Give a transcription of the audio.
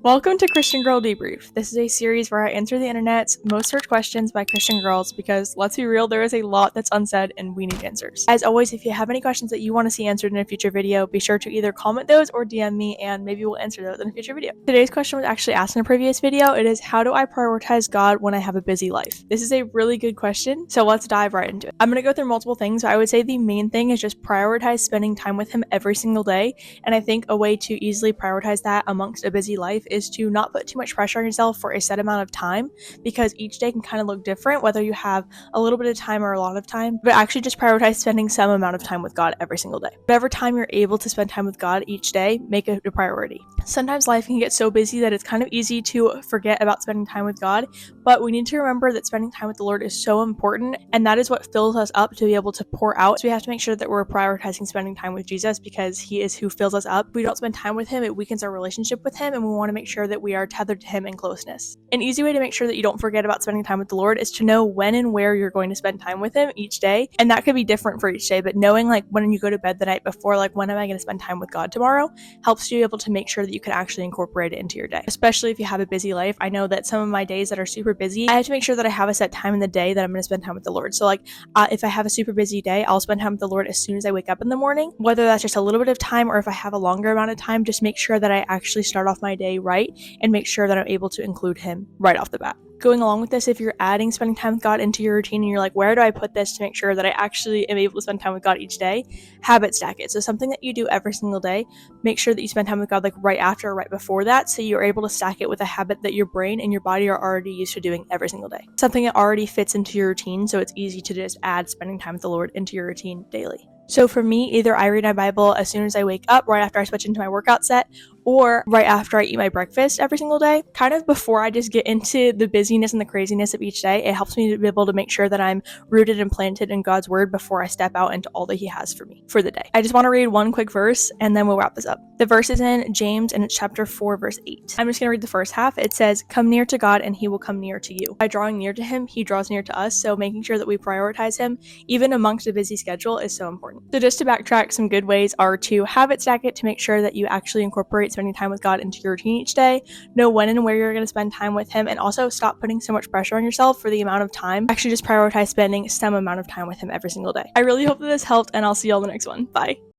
Welcome to Christian Girl Debrief. This is a series where I answer the internet's most searched questions by Christian girls because, let's be real, there is a lot that's unsaid and we need answers. As always, if you have any questions that you want to see answered in a future video, be sure to either comment those or DM me and maybe we'll answer those in a future video. Today's question was actually asked in a previous video. It is, how do I prioritize God when I have a busy life? This is a really good question, so let's dive right into it. I'm going to go through multiple things, but I would say the main thing is just prioritize spending time with Him every single day. And I think a way to easily prioritize that amongst a busy life is to not put too much pressure on yourself for a set amount of time, because each day can kind of look different, whether you have a little bit of time or a lot of time, but actually just prioritize spending some amount of time with God every single day. Whatever time you're able to spend time with God each day, make it a priority. Sometimes life can get so busy that it's kind of easy to forget about spending time with God, but we need to remember that spending time with the Lord is so important, and that is what fills us up to be able to pour out. So we have to make sure that we're prioritizing spending time with Jesus because He is who fills us up. If we don't spend time with Him, it weakens our relationship with Him, and we want to make sure that we are tethered to Him in closeness. An easy way to make sure that you don't forget about spending time with the Lord is to know when and where you're going to spend time with Him each day, and that could be different for each day, but knowing like when you go to bed the night before, like when am I going to spend time with God tomorrow, helps you be able to make sure that you can actually incorporate it into your day, especially if you have a busy life. I know that some of my days that are super busy, I have to make sure that I have a set time in the day that I'm going to spend time with the Lord. So like if I have a super busy day, I'll spend time with the Lord as soon as I wake up in the morning, whether that's just a little bit of time or if I have a longer amount of time. Just make sure that I actually start off my day right and make sure that I'm able to include Him right off the bat. Going along with this, if you're adding spending time with God into your routine and you're like, where do I put this to make sure that I actually am able to spend time with God each day? Habit stack it. So something that you do every single day, make sure that you spend time with God like right after or right before that, so you're able to stack it with a habit that your brain and your body are already used to doing every single day. Something that already fits into your routine, so it's easy to just add spending time with the Lord into your routine daily. So for me, either I read my Bible as soon as I wake up, right after I switch into my workout set, or right after I eat my breakfast every single day, kind of before I just get into the busyness and the craziness of each day. It helps me to be able to make sure that I'm rooted and planted in God's word before I step out into all that He has for me for the day. I just want to read one quick verse and then we'll wrap this up. The verse is in James and it's chapter 4, verse 8. I'm just going to read the first half. It says, "Come near to God and He will come near to you." By drawing near to Him, He draws near to us. So making sure that we prioritize Him, even amongst a busy schedule, is so important. So just to backtrack, some good ways are to habit stack it to make sure that you actually incorporate spending time with God into your routine each day, know when and where you're going to spend time with Him, and also stop putting so much pressure on yourself for the amount of time. Actually just prioritize spending some amount of time with Him every single day. I really hope that this helped, and I'll see you all in the next one. Bye.